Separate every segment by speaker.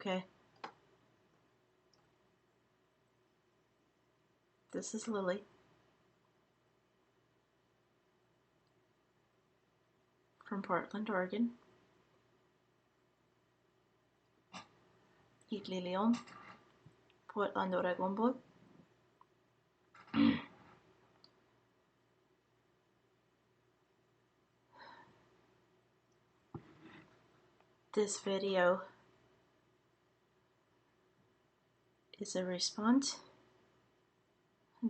Speaker 1: Okay. This is Lily from Portland, Oregon. Hitlilion, Portland, Oregon boy. This video is a response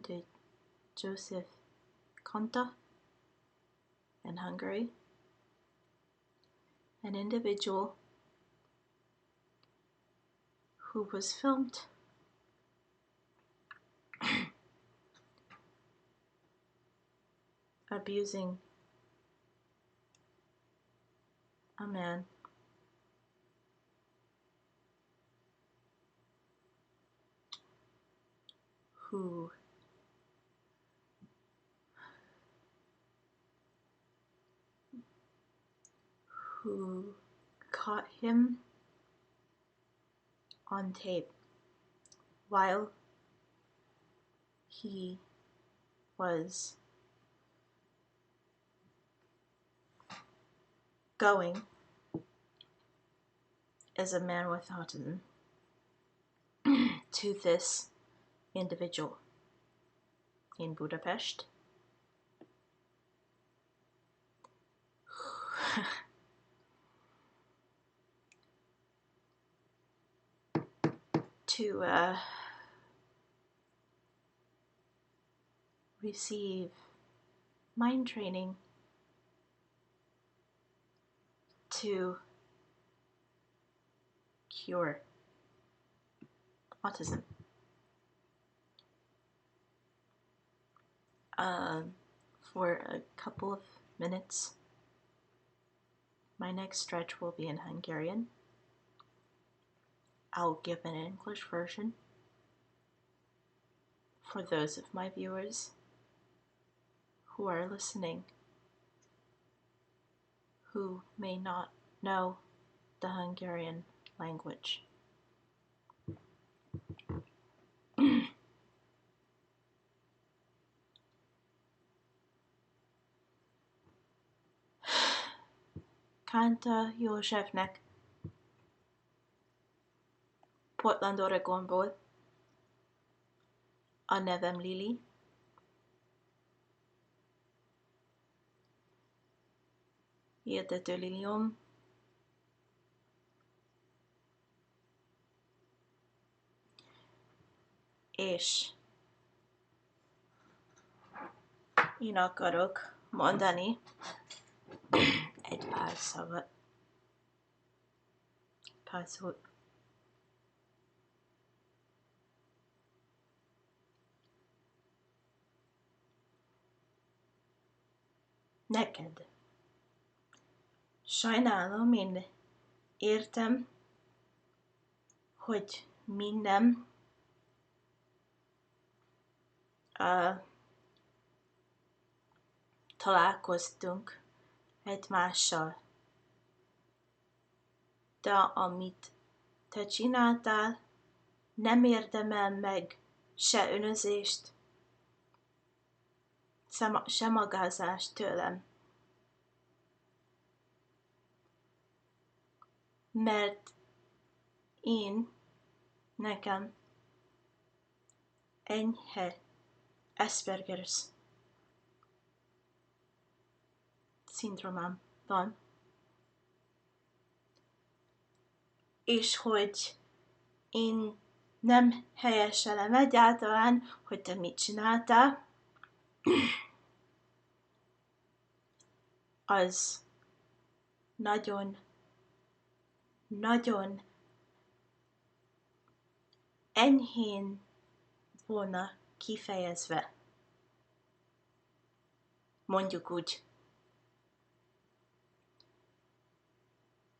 Speaker 1: to Josef Kanta in Hungary, an individual who was filmed abusing a man who caught him on tape while he was going as a man with autism to this individual in Budapest. To receive mind training to cure autism. For a couple of minutes, my next stretch will be in Hungarian. I'll give an English version for those of my viewers who are listening who may not know the Hungarian language. Kanta Jozsefnek Portland, Oregonból a nevem Lili. Hirdető Lilium. És én akarok mondani egy pár szavat. Pár szót. Neked. Sajnálom, én értem, hogy minden találkoztunk egymással. De amit te csináltál, nem érdemel meg se önözést, se magázást tőlem. Mert nekem enyhe Asperger's szindrómám van. És hogy én nem helyeselem egyáltalán, hogy te mit csináltál, az nagyon enyhén volna kifejezve. Mondjuk úgy.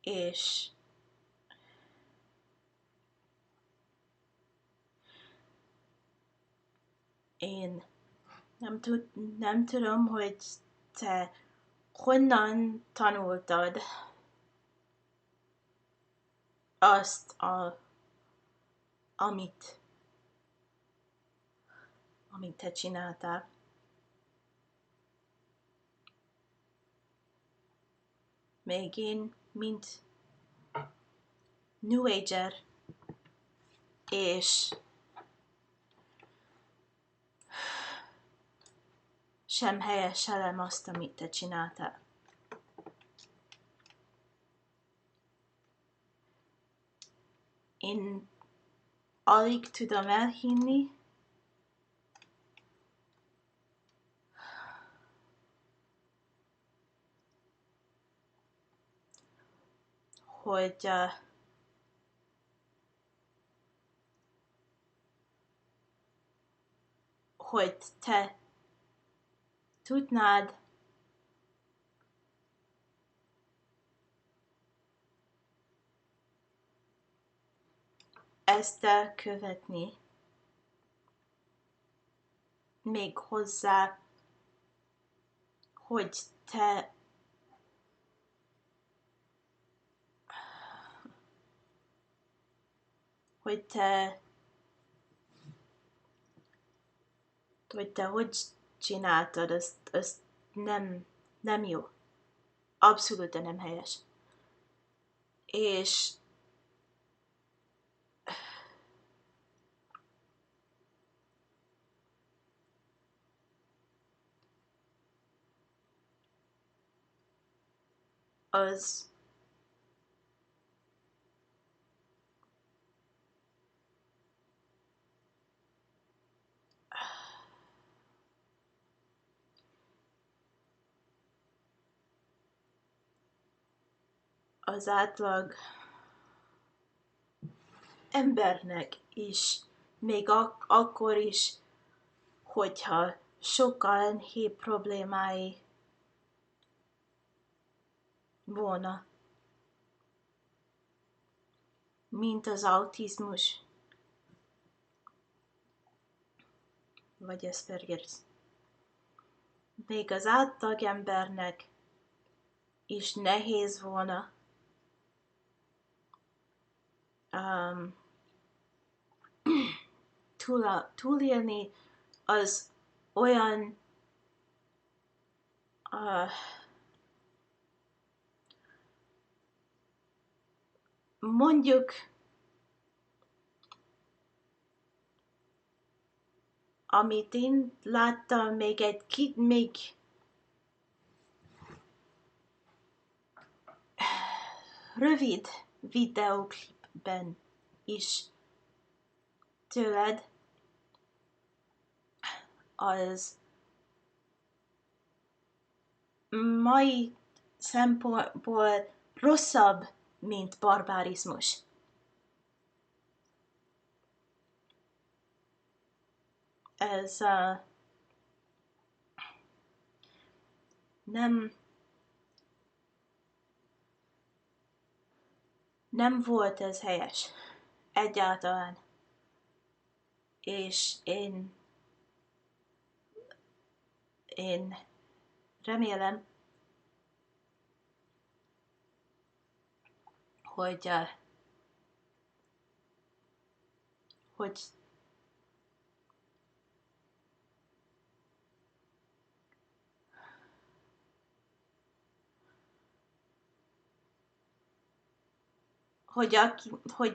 Speaker 1: És én nem tudom, hogy te honnan tanultad azt, amit te csináltál. Még én, mint New Ager, és sem helyeselem azt, amit te csináltál. Én alig tudom elhinni, hogy te tudnád ezt elkövetni, még hozzá, hogy te hogy csináltad, azt nem jó. Abszolút nem helyes. És az átlag embernek is, még akkor is, hogyha sokkal enyhébb problémái volna, mint az autizmus, vagy Asperger's. Még az átlag embernek is nehéz volna túlélni az olyan mondjuk amit én láttam még rövid videóklipben is tőled, az mai szempontból rosszabb, mint barbarizmus. Ez nem volt ez helyes egyáltalán. És én remélem, hogy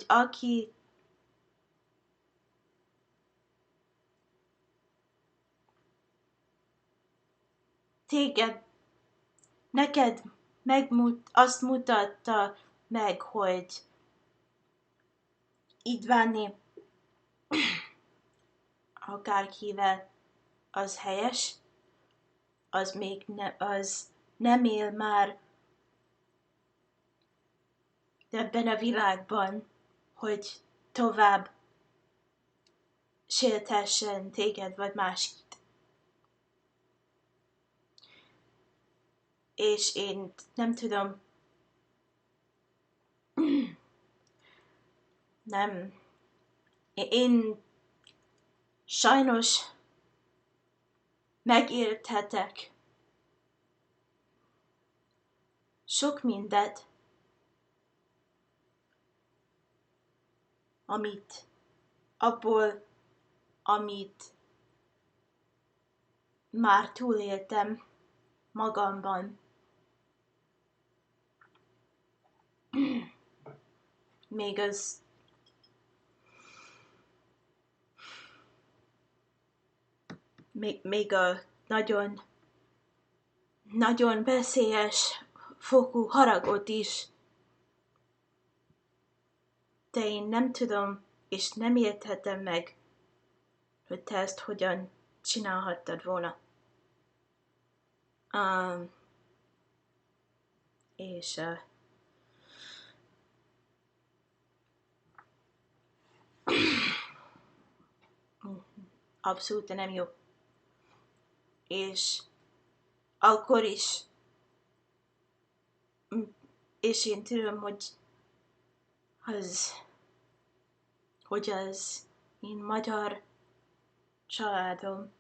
Speaker 1: aki neked azt mutatta meg, hogy így bánni akárkivel az helyes, az nem él már ebben a világban, hogy tovább sértessen téged vagy máskit. És én nem tudom, én sajnos megérthetek sok mindent, amit már túléltem magamban. Még a nagyon, nagyon veszélyes fokú haragot is. De én nem tudom, és nem érthetem meg, hogy te ezt hogyan csinálhattad volna. És abszolút nem jó. És akkor is, és én tudom, hogy az én magyar családom,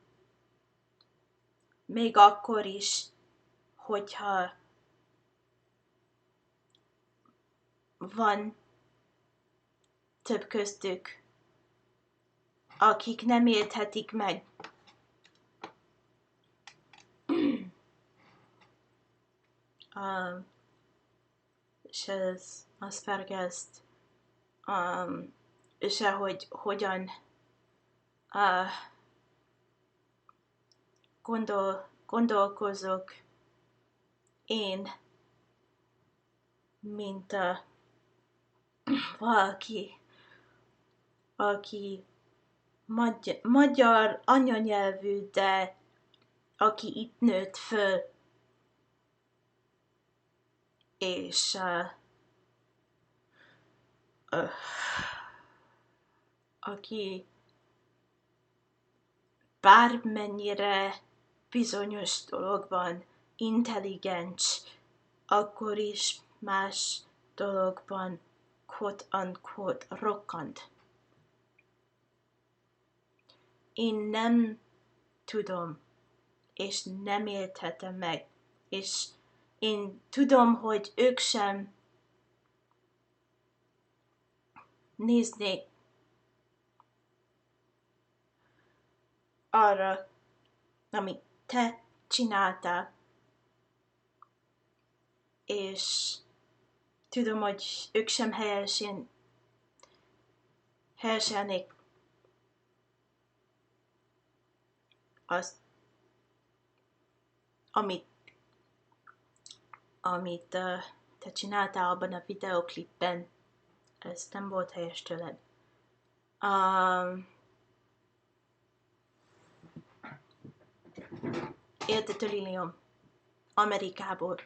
Speaker 1: még akkor is, hogyha van több köztük, akik nem érthetik meg. És ez Aspergert, és hogyan gondolkozok én, mint valaki, aki magyar anyanyelvű, de aki itt nőtt föl, és aki bármennyire bizonyos dologban intelligens, akkor is más dologban quote-unquote rokkant. Én nem tudom, és nem érthetem meg, és én tudom, hogy ők sem néznék arra, amit te csináltál, és tudom, hogy ők sem helyeselnék azt, amit te csináltál abban a videóklipben. Ez nem volt helyes tőled. Érted, Lilium? Amerikából.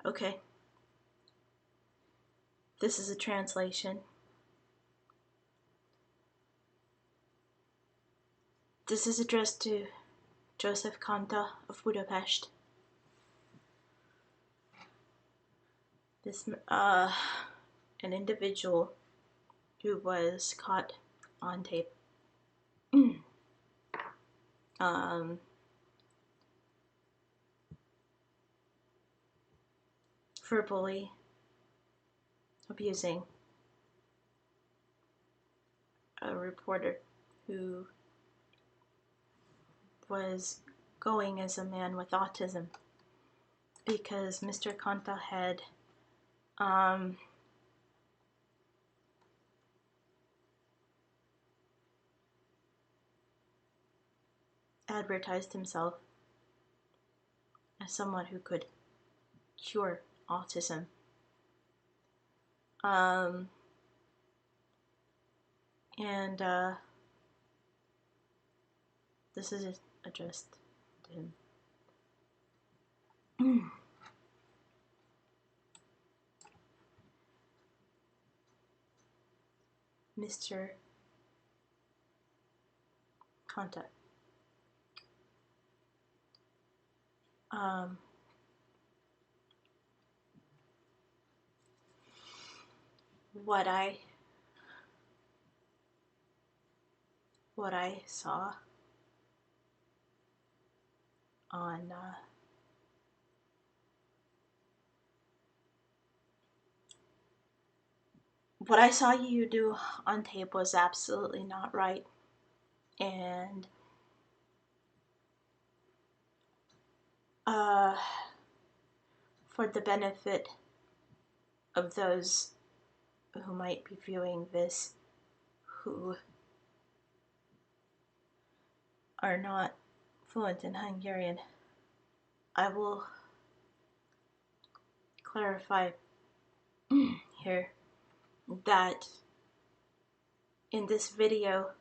Speaker 1: Okay. This is a translation. This is addressed to Josef Kanta of Budapest. This an individual who was caught on tape verbally abusing a reporter who was going as a man with autism, because Mr. Kanta had advertised himself as someone who could cure autism. And this is addressed to him. Mr. Kanta. What I saw on what I saw you do on tape was absolutely not right. And for the benefit of those who might be viewing this who are not fluent in Hungarian, I will clarify here that in this video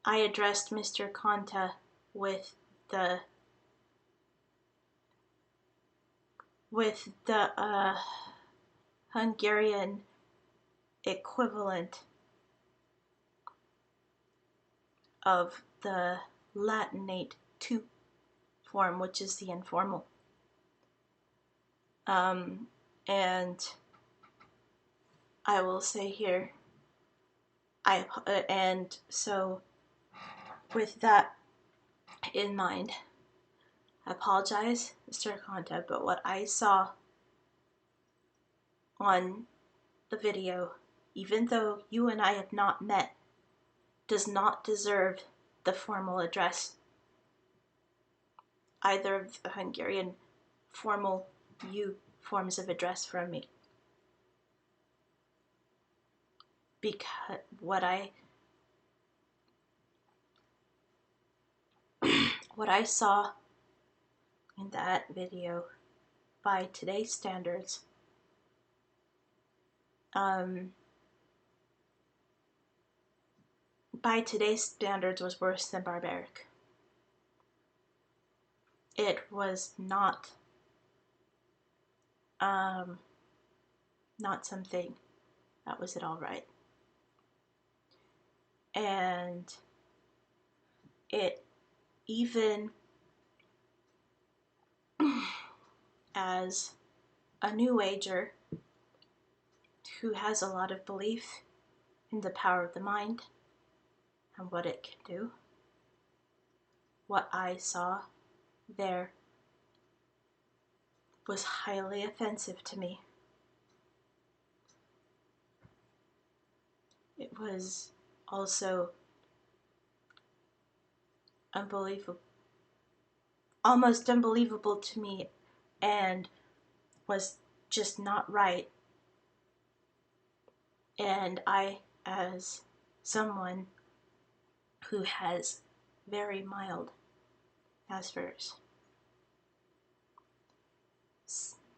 Speaker 1: I addressed Mr. Kanta with the Hungarian equivalent of the Latinate to form, which is the informal. And I will say here, and so with that in mind, I apologize, Mr. Kanta, but what I saw on the video, even though you and I have not met, does not deserve the formal address, either of the Hungarian formal you forms of address from me. Because what I saw in that video, by today's standards, was worse than barbaric. It was not something that was at all right. And it, even as a new ager who has a lot of belief in the power of the mind and what it can do, what I saw there was highly offensive to me. It was also unbelievable, almost unbelievable to me, and was just not right. And I, as someone who has very mild Asperger's,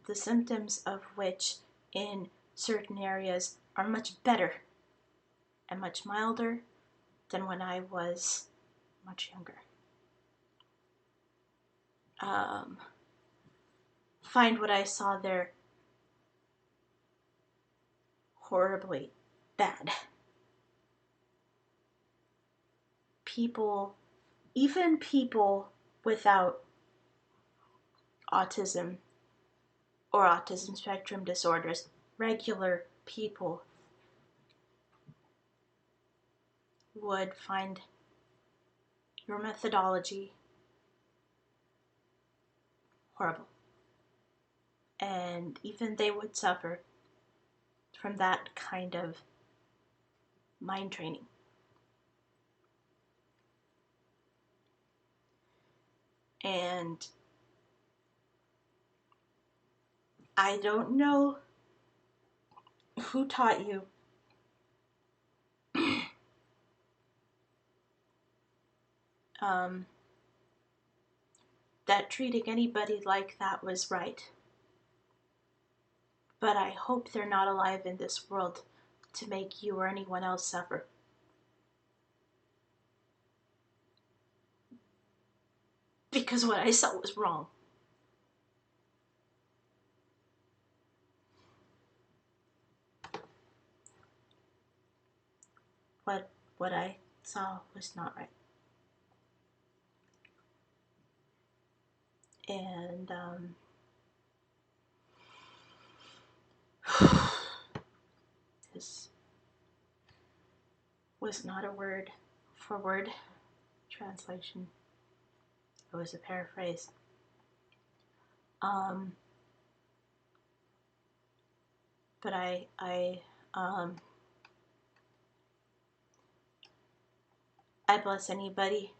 Speaker 1: the symptoms of which in certain areas are much better and much milder than when I was much younger, find what I saw there horribly bad. People, even people without autism or autism spectrum disorders, regular people, would find your methodology horrible. And even they would suffer from that kind of mind training. And I don't know who taught you that treating anybody like that was right. But I hope they're not alive in this world to make you or anyone else suffer. Because what I saw was wrong. What I saw was not right. And this was not a word for word translation. It was a paraphrase. But I I bless anybody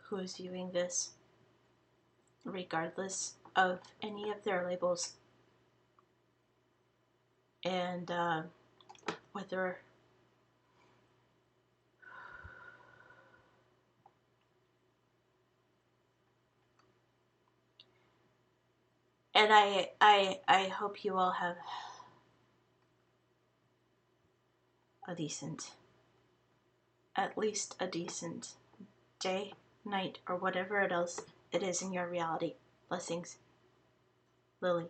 Speaker 1: who is viewing this, regardless of any of their labels. And whether and I hope you all have a decent, at least a decent day, night, or whatever else it is in your reality. Blessings, Lily.